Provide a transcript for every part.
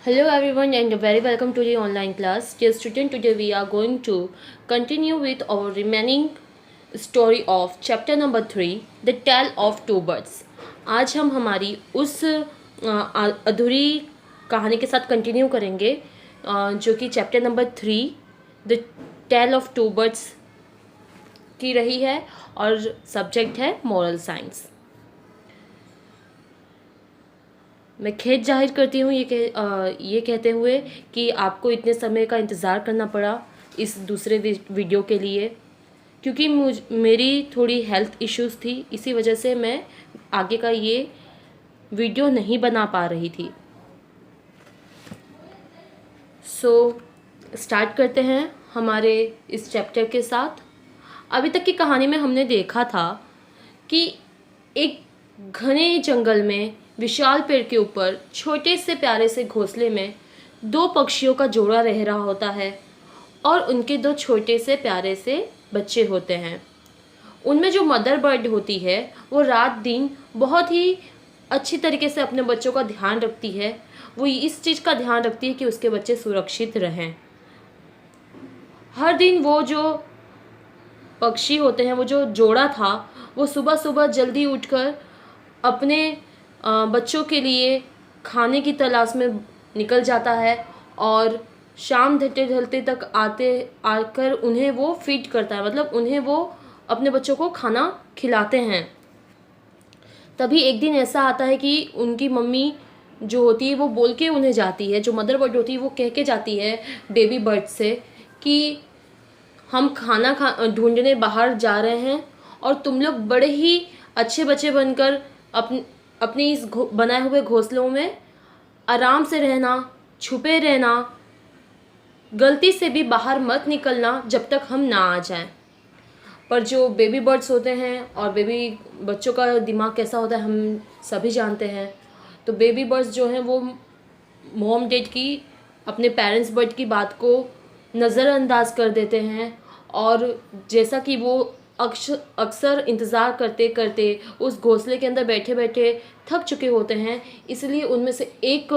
Hello everyone and very welcome to the online class. Dear student, today we are going to continue with our remaining story of chapter number 3, The Tale of Two Birds. आज हम हमारी उस अधूरी कहानी के साथ continue करेंगे जो कि chapter number 3, the tale of two birds की रही है और सब्जेक्ट है मॉरल साइंस। मैं खेद जाहिर करती हूँ ये कहते हुए कि आपको इतने समय का इंतज़ार करना पड़ा इस दूसरे वीडियो के लिए, क्योंकि मेरी थोड़ी हेल्थ इश्यूज़ थी, इसी वजह से मैं आगे का ये वीडियो नहीं बना पा रही थी। स्टार्ट करते हैं हमारे इस चैप्टर के साथ। अभी तक की कहानी में हमने देखा था कि एक घने जंगल में विशाल पेड़ के ऊपर छोटे से प्यारे से घोंसले में दो पक्षियों का जोड़ा रह रहा होता है और उनके दो छोटे से प्यारे से बच्चे होते हैं। उनमें जो मदर बर्ड होती है वो रात दिन बहुत ही अच्छी तरीके से अपने बच्चों का ध्यान रखती है। वो इस चीज़ का ध्यान रखती है कि उसके बच्चे सुरक्षित रहें। हर दिन वो जो पक्षी होते हैं, वो जो जोड़ा था, वो सुबह सुबह जल्दी उठकर अपने बच्चों के लिए खाने की तलाश में निकल जाता है और शाम ढलते ढलते तक आकर उन्हें वो फीड करता है, मतलब उन्हें वो अपने बच्चों को खाना खिलाते हैं। तभी एक दिन ऐसा आता है कि उनकी मम्मी जो होती है वो बोल के उन्हें जाती है, जो मदर बर्ड होती है वो कह के जाती है बेबी बर्ड से कि हम खाना ढूंढने बाहर जा रहे हैं और तुम लोग बड़े ही अच्छे बच्चे बनकर अपने इस बनाए हुए घोंसलों में आराम से रहना, छुपे रहना, गलती से भी बाहर मत निकलना जब तक हम ना आ जाएं। पर जो बेबी बर्ड्स होते हैं और बेबी बच्चों का दिमाग कैसा होता है हम सभी जानते हैं। तो बेबी बर्ड्स जो हैं वो मॉम डैड की, अपने पेरेंट्स बर्ड की बात को नज़रअंदाज कर देते हैं और जैसा कि वो अक्सर इंतज़ार करते करते उस घोंसले के अंदर बैठे बैठे थक चुके होते हैं, इसलिए उनमें से एक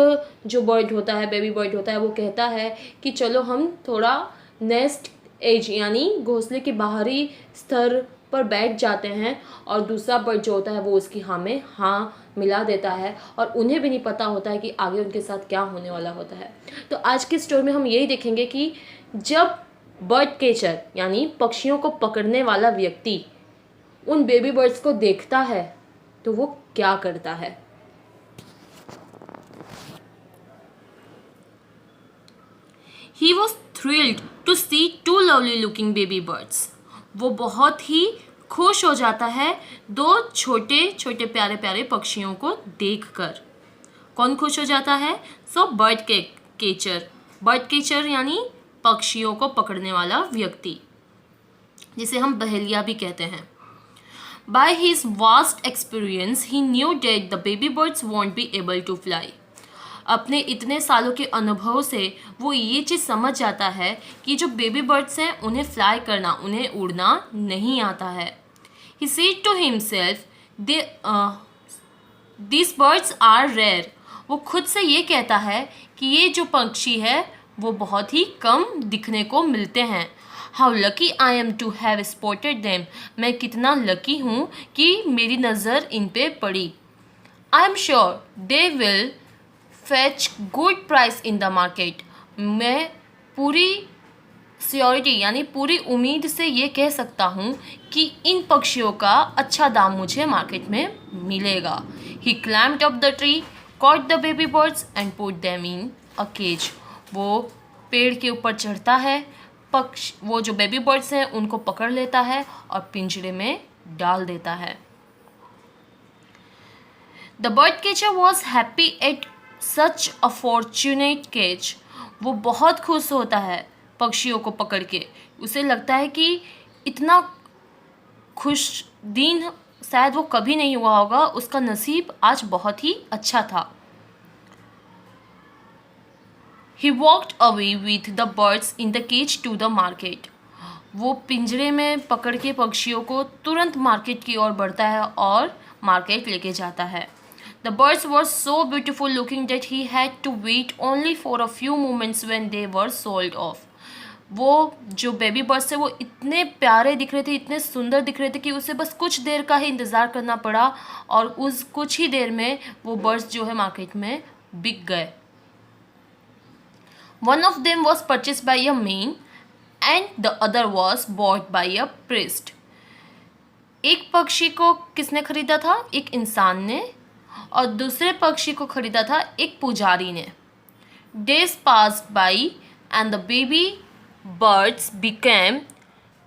जो बर्ड होता है, बेबी बर्ड होता है, वो कहता है कि चलो हम थोड़ा नेस्ट एज यानी घोंसले के बाहरी स्तर पर बैठ जाते हैं। और दूसरा बर्ड जो होता है वो उसकी हाँ में हाँ मिला देता है और उन्हें भी नहीं पता होता है कि आगे उनके साथ क्या होने वाला होता है। तो आज की स्टोरी में हम यही देखेंगे कि जब बर्ड कैचर यानी पक्षियों को पकड़ने वाला व्यक्ति उन बेबी बर्ड्स को देखता है तो वो क्या करता है। He was thrilled to see two lovely looking baby birds. वो बहुत ही खुश हो जाता है दो छोटे छोटे प्यारे प्यारे पक्षियों को देखकर। कौन खुश हो जाता है? Bird catcher. बर्ड कैचर यानी पक्षियों को पकड़ने वाला व्यक्ति, जिसे हम बहेलिया भी कहते हैं। By his vast experience, he knew that the baby birds won't be able to fly. अपने इतने सालों के अनुभव से वो ये चीज़ समझ जाता है कि जो बेबी बर्ड्स हैं उन्हें फ्लाई करना, उन्हें उड़ना नहीं आता है। He said to himself, these birds are rare. वो खुद से ये कहता है कि ये जो पक्षी है वो बहुत ही कम दिखने को मिलते हैं। How lucky I am to have spotted them. मैं कितना लकी हूँ कि मेरी नज़र इन पे पड़ी। I am sure they will fetch good price in the market. मैं पूरी श्योरिटी यानी पूरी उम्मीद से ये कह सकता हूँ कि इन पक्षियों का अच्छा दाम मुझे मार्केट में मिलेगा। He climbed up the tree, caught the baby birds and put them in a cage. वो पेड़ के ऊपर चढ़ता है, वो जो बेबी बर्ड्स हैं उनको पकड़ लेता है और पिंजरे में डाल देता है। The bird catcher was happy at such a fortunate catch. वो बहुत खुश होता है पक्षियों को पकड़ के। उसे लगता है कि इतना खुश दिन शायद वो कभी नहीं हुआ होगा, उसका नसीब आज बहुत ही अच्छा था। He walked away with the birds in the cage to the market. वो पिंजरे में पकड़ के पक्षियों को तुरंत मार्केट की ओर बढ़ता है और मार्केट लेके जाता है। The birds were so beautiful looking that he had to wait only for a few moments when they were sold off. वो जो बेबी बर्ड्स थे वो इतने प्यारे दिख रहे थे, इतने सुंदर दिख रहे थे कि उसे बस कुछ देर का ही इंतज़ार करना पड़ा और उस कुछ ही देर में वो बर्ड्स जो है मार्केट में बिक गए. One of them was purchased by a man and the other was bought by a priest. एक पक्षी को किसने खरीदा था? एक इंसान ने, और दूसरे पक्षी को खरीदा था एक पुजारी ने. Days passed by and the baby birds became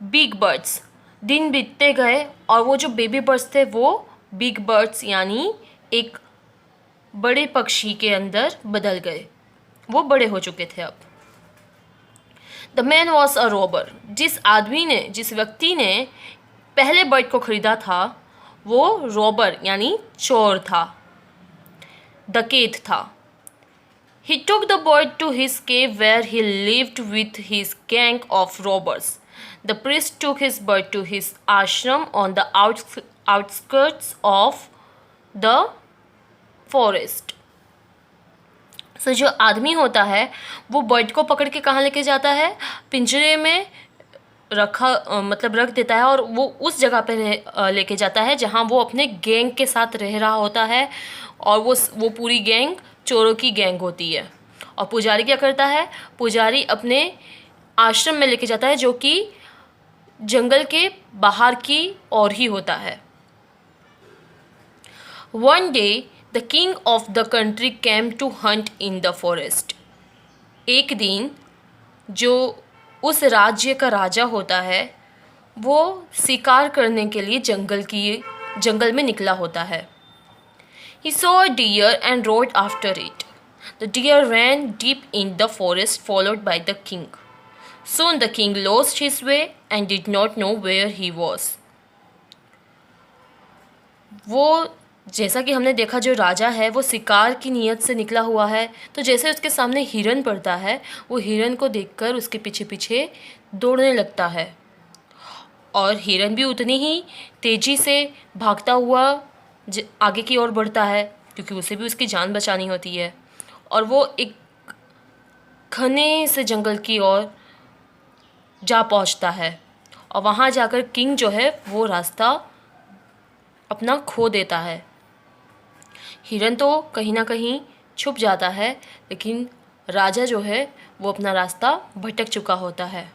big birds. दिन बीतते गए और वो जो बेबी बर्ड्स थे वो बिग बर्ड्स यानी एक बड़े पक्षी के अंदर बदल गए. वो बड़े हो चुके थे अब. The man was a robber. जिस व्यक्ति ने पहले बर्ड को खरीदा था वो रॉबर यानी चोर था, डकैत था. He took the bird to his cave where he lived with his gang of robbers. The priest took his bird to his ashram on the outskirts of the forest. So जो आदमी होता है वो बर्ड को पकड़ के कहाँ लेके जाता है? पिंजरे में रख देता है और वो उस जगह पे लेके जाता है जहाँ वो अपने गैंग के साथ रह रहा होता है, और वो पूरी गैंग चोरों की गैंग होती है. और पुजारी क्या करता है? पुजारी अपने आश्रम में लेके जाता है जो कि जंगल के बाहर की ओर ही होता है. One day the king of the country came to hunt in the forest. एक दिन जो उस राज्य का राजा होता है वो शिकार करने के लिए जंगल में निकला होता है. He saw a deer and rode after it. The deer ran deep in the forest followed by the king. Soon the king lost his way and did not know where he was. वो जैसा कि हमने देखा जो राजा है वो शिकार की नीयत से निकला हुआ है, तो जैसे उसके सामने हिरन पड़ता है वो हिरन को देखकर उसके पीछे पीछे दौड़ने लगता है, और हिरन भी उतनी ही तेज़ी से भागता हुआ आगे की ओर बढ़ता है क्योंकि उसे भी उसकी जान बचानी होती है. और वो एक घने से जंगल की ओर जा पहुंचता है और वहाँ जाकर किंग जो है वो रास्ता अपना खो देता है. हिरन तो कहीं ना कहीं छुप जाता है, लेकिन राजा जो है वो अपना रास्ता भटक चुका होता है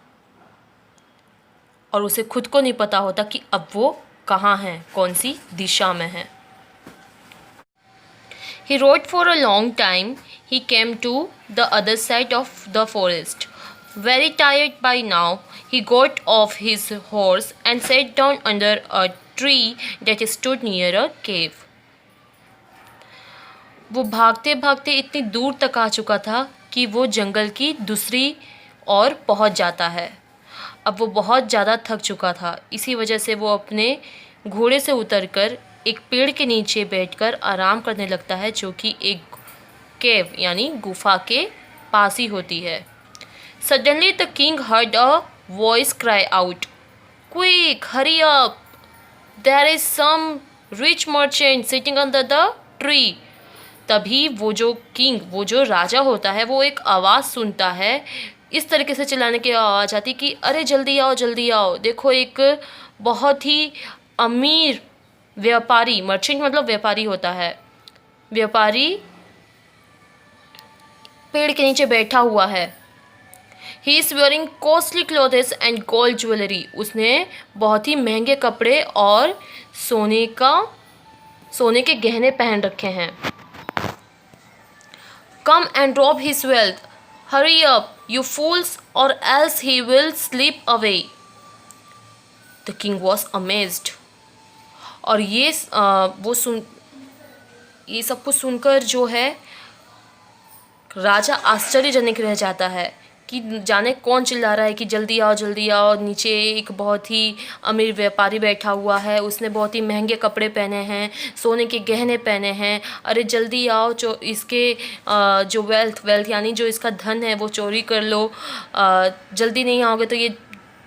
और उसे खुद को नहीं पता होता कि अब वो कहाँ है, कौन सी दिशा में है. He rode for a long time. He came to the other side of the forest. Very tired by now, he got off his horse and sat down under a tree that stood near a cave. वो भागते भागते इतनी दूर तक आ चुका था कि वो जंगल की दूसरी ओर पहुंच जाता है. अब वो बहुत ज़्यादा थक चुका था, इसी वजह से वो अपने घोड़े से उतरकर एक पेड़ के नीचे बैठकर आराम करने लगता है जो कि एक केव यानी गुफा के पास ही होती है. Suddenly the king heard a voice cry out, "Quick, hurry up! There is some rich merchant sitting under the tree." तभी वो जो राजा होता है वो एक आवाज़ सुनता है, इस तरीके से चिल्लाने की आवाज़ आती कि अरे जल्दी आओ जल्दी आओ, देखो एक बहुत ही अमीर व्यापारी, मर्चेंट मतलब व्यापारी होता है, व्यापारी पेड़ के नीचे बैठा हुआ है. He is wearing costly clothes and gold jewellery. उसने बहुत ही महंगे कपड़े और सोने के गहने पहन रखे हैं. Come and rob his wealth, hurry up you fools or else he will slip away. The king was amazed. और ये सब कुछ सुनकर जो है राजा आश्चर्यजनक रह जाता है कि जाने कौन चिल्ला रहा है कि जल्दी आओ. नीचे एक बहुत ही अमीर व्यापारी बैठा हुआ है, उसने बहुत ही महंगे कपड़े पहने हैं, सोने के गहने पहने हैं. अरे जल्दी आओ, जो इसके जो वेल्थ यानी जो इसका धन है वो चोरी कर लो. जल्दी नहीं आओगे तो ये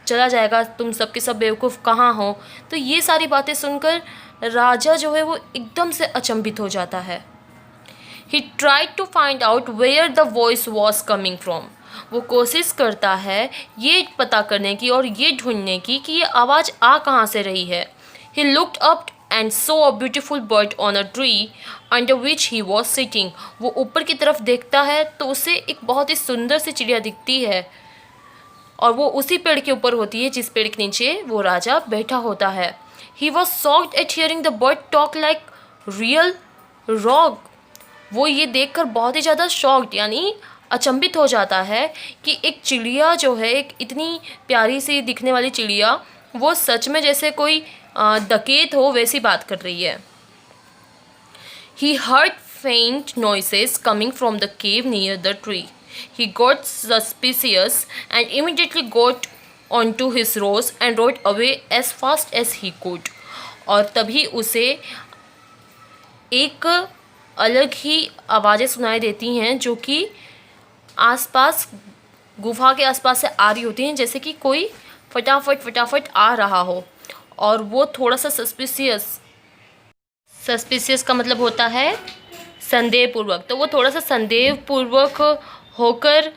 चला जाएगा, तुम सबके सब बेवकूफ़ कहाँ हो. तो ये सारी बातें सुनकर राजा जो है वो एकदम से अचंभित हो जाता है। He tried to find out where the voice was coming from. वो कोशिश करता है ये पता करने की और ये ढूंढने की कि ये आवाज़ आ कहाँ से रही है। He looked up and saw a beautiful bird on a tree under which he was sitting. वो ऊपर की तरफ देखता है तो उसे एक बहुत ही सुंदर सी चिड़िया दिखती है और वो उसी पेड़ के ऊपर होती है जिस पेड़ के नीचे वो राजा बैठा होता है। He was shocked at hearing the bird talk like real frog. वो ये देखकर बहुत ही ज़्यादा शॉक्ड यानी अचंभित हो जाता है कि एक चिड़िया जो है, एक इतनी प्यारी सी दिखने वाली चिड़िया, वो सच में जैसे कोई डकैत हो वैसी बात कर रही है। He heard faint noises coming from the cave near the tree. He got suspicious and immediately got onto his horse and rode away as fast as he could. और तभी उसे एक अलग ही आवाज़ें सुनाई देती हैं जो कि आसपास गुफा के आसपास से आ रही होती हैं, जैसे कि कोई फटाफट आ रहा हो। और वो थोड़ा सा सस्पिशियस का मतलब होता है संदेहपूर्वक, तो वो थोड़ा सा संदेहपूर्वक होकर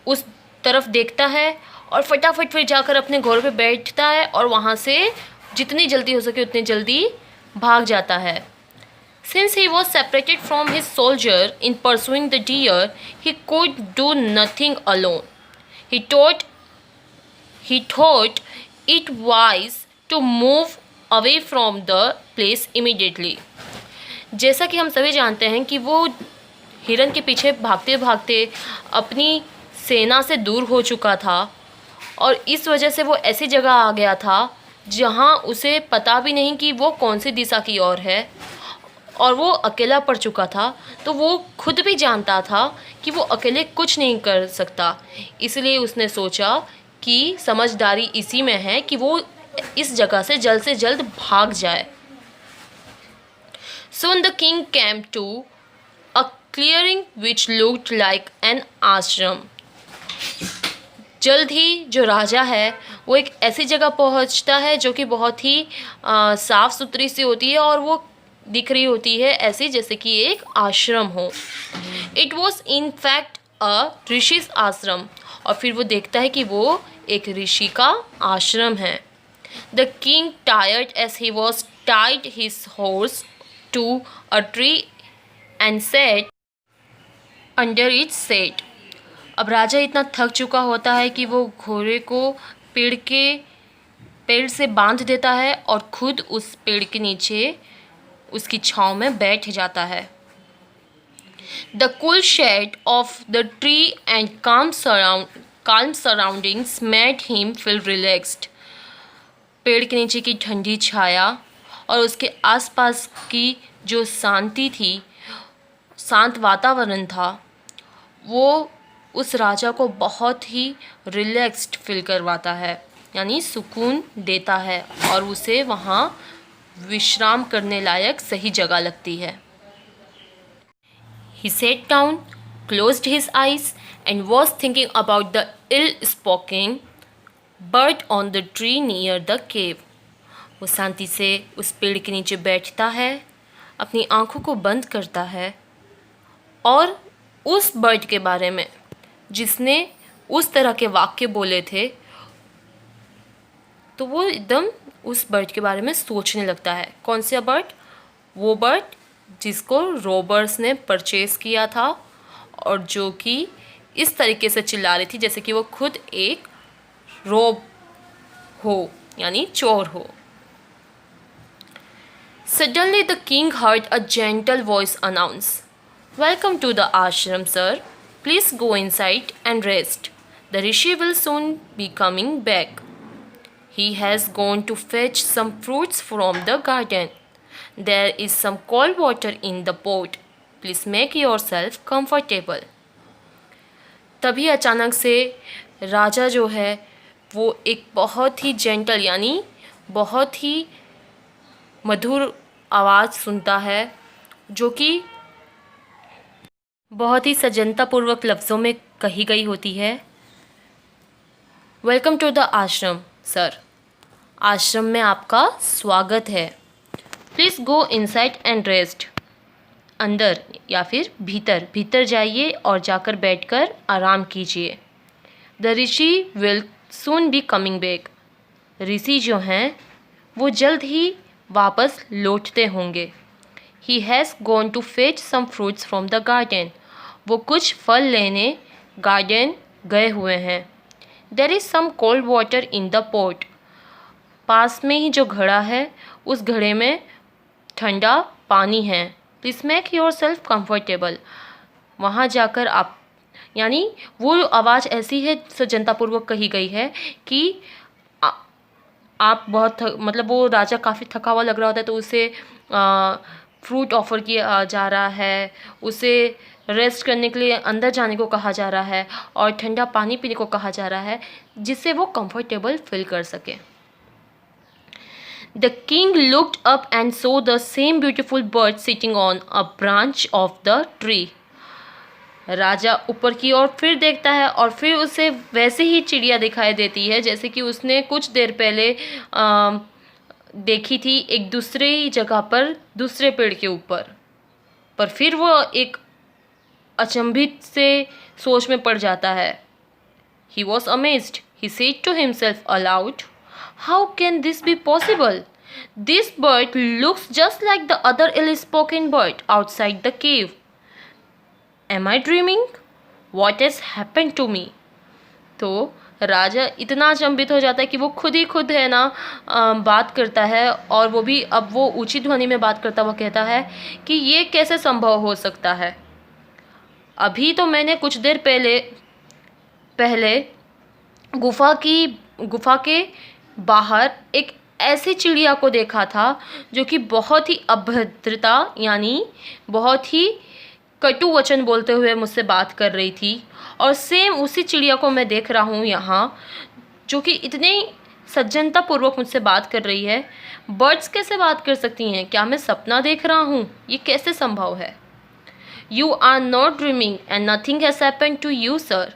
उस तरफ देखता है और फटाफट फिर जाकर अपने घोड़े पे बैठता है और वहाँ से जितनी जल्दी हो सके उतनी जल्दी भाग जाता है। Since he was separated from his soldier in pursuing the deer, he could do nothing alone. He thought it wise to move away from the place immediately. जैसा कि हम सभी जानते हैं कि वो हिरन के पीछे भागते भागते अपनी सेना से दूर हो चुका था और इस वजह से वो ऐसी जगह आ गया था जहाँ उसे पता भी नहीं कि वो कौन सी दिशा की ओर है और वो अकेला पड़ चुका था। तो वो खुद भी जानता था कि वो अकेले कुछ नहीं कर सकता, इसलिए उसने सोचा कि समझदारी इसी में है कि वो इस जगह से जल्द भाग जाए। Soon the king came to a clearing which looked like an ashram. जल्द ही जो राजा है वो एक ऐसी जगह पहुंचता है जो कि बहुत ही साफ़ सुथरी सी होती है और वो दिख रही होती है ऐसी जैसे कि एक आश्रम हो। इट वॉज इन फैक्ट अ ऋषिस आश्रम, और फिर वो देखता है कि वो एक ऋषि का आश्रम है। The king tired as he was tied his horse to a tree and sat under its set. अब राजा इतना थक चुका होता है कि वो घोड़े को पेड़ से बांध देता है और खुद उस पेड़ के नीचे उसकी छाँव में बैठ जाता है। The cool shade of the tree and calm surroundings made him feel relaxed. पेड़ के नीचे की ठंडी छाया और उसके आसपास की जो शांति थी, शांत वातावरण था, वो उस राजा को बहुत ही रिलैक्स्ड फील करवाता है, यानी सुकून देता है और उसे वहाँ विश्राम करने लायक सही जगह लगती है। He sat down, closed his eyes and was thinking about the ill-spoken bird on the tree near the cave. वो शांति से उस पेड़ के नीचे बैठता है, अपनी आँखों को बंद करता है और उस बर्ड के बारे में जिसने उस तरह के वाक्य बोले थे, तो वो एकदम उस बर्ड के बारे में सोचने लगता है। कौन सा बर्ड? वो बर्ड जिसको रॉबर्स ने परचेज़ किया था और जो कि इस तरीके से चिल्ला रही थी जैसे कि वो खुद एक रॉब हो, यानी चोर हो। Suddenly the king heard a gentle voice announce, "Welcome to the ashram, sir. Please go inside and rest. The rishi will soon be coming back. He has gone to fetch some fruits from the garden. There is some cold water in the pot. Please make yourself comfortable." तभी अचानक से राजा जो है वो एक बहुत ही gentle यानी बहुत ही मधुर आवाज़ सुनता है जो कि बहुत ही सजनतापूर्वक लफ्ज़ों में कही गई होती है। वेलकम टू द आश्रम सर, आश्रम में आपका स्वागत है। Please go inside and rest. अंदर या फिर भीतर भीतर जाइए और जाकर बैठकर आराम कीजिए। The rishi will soon be coming back. ऋषि जो हैं वो जल्द ही वापस लौटते होंगे। He has gone to fetch some fruits from the garden. वो कुछ फल लेने गार्डन गए हुए हैं। There is some cold water in the pot. पास में ही जो घड़ा है उस घड़े में ठंडा पानी है। Please make your self comfortable. वहाँ जाकर आप, यानी वो आवाज़ ऐसी है सज्जनतापूर्वक कही गई है कि आप बहुत मतलब वो राजा काफ़ी थका हुआ लग रहा होता है तो उसे फ्रूट ऑफ़र किया जा रहा है, उसे रेस्ट करने के लिए अंदर जाने को कहा जा रहा है और ठंडा पानी पीने को कहा जा रहा है जिससे वो कंफर्टेबल फील कर सके। The king looked up and saw the same beautiful bird sitting on a branch of the tree. राजा ऊपर की ओर फिर देखता है और फिर उसे वैसे ही चिड़िया दिखाई देती है जैसे कि उसने कुछ देर पहले देखी थी एक दूसरे जगह पर दूसरे पेड़ के ऊपर। पर फिर वो एक अचंभित से सोच में पड़ जाता है। He was amazed. He said to himself aloud, "How can this be possible? This bird looks just like the other ill-spoken bird outside the cave. Am I dreaming? What has happened to me?" तो राजा इतना अचंभित हो जाता है कि वो खुद ही खुद है ना बात करता है और वो भी अब वो ऊंची ध्वनि में बात करता हुआ कहता है कि ये कैसे संभव हो सकता है। अभी तो मैंने कुछ देर पहले गुफा के बाहर एक ऐसी चिड़िया को देखा था जो कि बहुत ही अभद्रता यानी बहुत ही कटु वचन बोलते हुए मुझसे बात कर रही थी और सेम उसी चिड़िया को मैं देख रहा हूँ यहाँ जो कि इतने सज्जनता पूर्वक मुझसे बात कर रही है। बर्ड्स कैसे बात कर सकती हैं? क्या मैं सपना देख रहा हूँ? ये कैसे संभव है? You are not dreaming and nothing has happened to you, sir,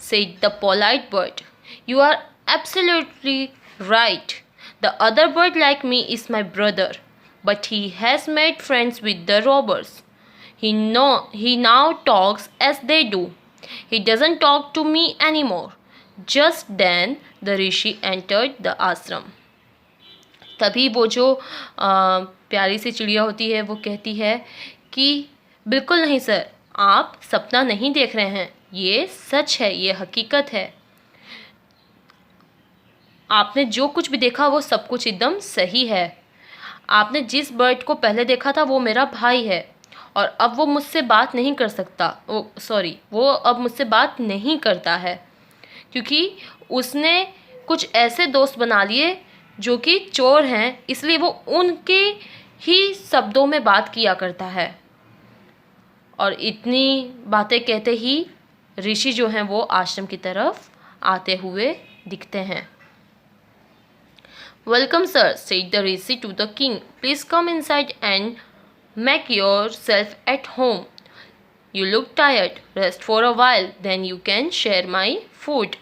said the polite bird. You are absolutely right. The other bird like me is my brother, but he has made friends with the robbers. He now talks as they do. He doesn't talk to me anymore. Just then the rishi entered the ashram. तभी वो जो प्यारी सी चिड़िया होती है वो कहती है कि बिल्कुल नहीं सर, आप सपना नहीं देख रहे हैं, ये सच है, ये हकीकत है। आपने जो कुछ भी देखा वो सब कुछ एकदम सही है। आपने जिस बर्ड को पहले देखा था वो मेरा भाई है और अब वो मुझसे बात नहीं कर सकता। वो अब मुझसे बात नहीं करता है क्योंकि उसने कुछ ऐसे दोस्त बना लिए जो कि चोर हैं, इसलिए वो उनके ही शब्दों में बात किया करता है। और इतनी बातें कहते ही ऋषि जो हैं वो आश्रम की तरफ आते हुए दिखते हैं। "Welcome sir," said the rishi to the king. "Please come inside and make yourself at home. You look tired. Rest for a while, then you can share my food."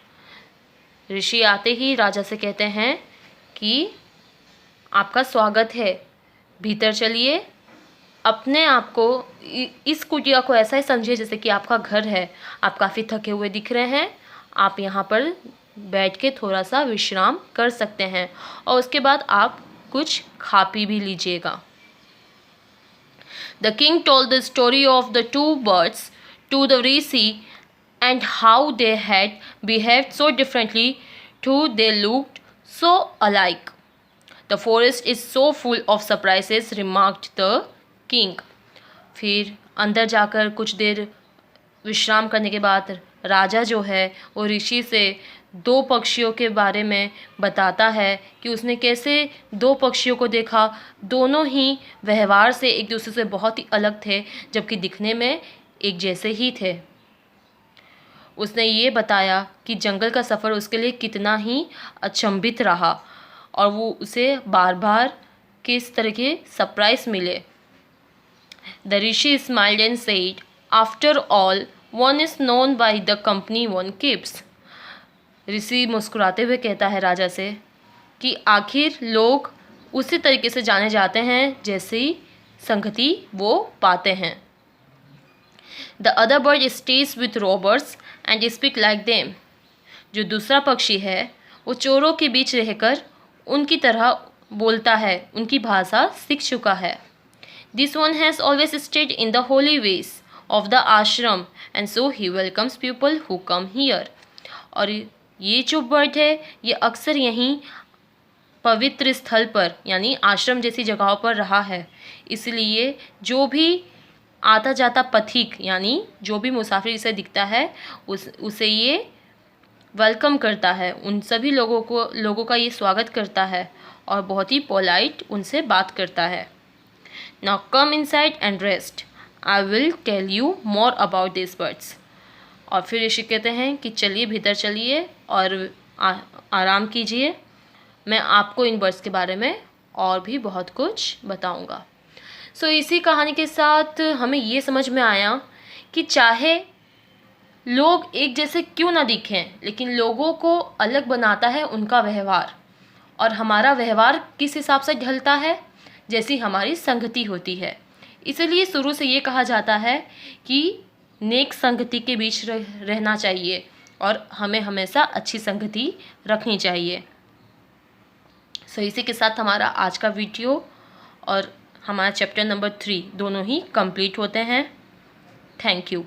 ऋषि आते ही राजा से कहते हैं कि आपका स्वागत है, भीतर चलिए, अपने आप को इस कुटिया को ऐसा ही समझिए जैसे कि आपका घर है। आप काफ़ी थके हुए दिख रहे हैं, आप यहाँ पर बैठ के थोड़ा सा विश्राम कर सकते हैं और उसके बाद आप कुछ खा पी भी लीजिएगा। The king told the story of the two birds to the rishi and how they had behaved so differently though they looked so alike. "The forest is so full of surprises," remarked the king. फिर अंदर जाकर कुछ देर विश्राम करने के बाद राजा जो है वो ऋषि से दो पक्षियों के बारे में बताता है कि उसने कैसे दो पक्षियों को देखा। दोनों ही व्यवहार से एक दूसरे से बहुत ही अलग थे जबकि दिखने में एक जैसे ही थे। उसने ये बताया कि जंगल का सफ़र उसके लिए कितना ही अचंभित रहा और वो उसे बार बार किस तरह के सरप्राइज मिले। The rishi smiled and said, "After all, one is known by the company one keeps." ऋषि मुस्कुराते हुए कहता है राजा से कि आखिर लोग उसी तरीके से जाने जाते हैं जैसी संगति वो पाते हैं। The other bud stage with robbers and speak like them. जो दूसरा पक्षी है वो चोरों के बीच रहकर उनकी तरह बोलता है, उनकी भाषा सीख चुका है। This one has always stayed in the holy ways of the ashram and so he welcomes people who come here. और ये जो बर्ड है ये अक्सर यहीं पवित्र स्थल पर यानी आश्रम जैसी जगहों पर रहा है, इसलिए जो भी आता जाता पथिक यानी जो भी मुसाफिर इसे दिखता है उसे ये वेलकम करता है, उन सभी लोगों का ये स्वागत करता है और बहुत ही पोलाइट उनसे बात करता है। Now come inside and rest, I will tell you more about this birds. और फिर ऋषि कहते हैं कि चलिए भीतर चलिए और आराम कीजिए, मैं आपको इन बर्ड्स के बारे में और भी बहुत कुछ बताऊंगा। सो इसी कहानी के साथ हमें ये समझ में आया कि चाहे लोग एक जैसे क्यों ना दिखें, लेकिन लोगों को अलग बनाता है उनका व्यवहार, और हमारा व्यवहार किस हिसाब से ढलता है, जैसी हमारी संगति होती है। इसलिए शुरू से ये कहा जाता है कि नेक संगति के बीच रहना चाहिए और हमें हमेशा अच्छी संगति रखनी चाहिए। सो इसी के साथ हमारा आज का वीडियो और हमारा चैप्टर नंबर 3 दोनों ही कंप्लीट होते हैं। Thank you.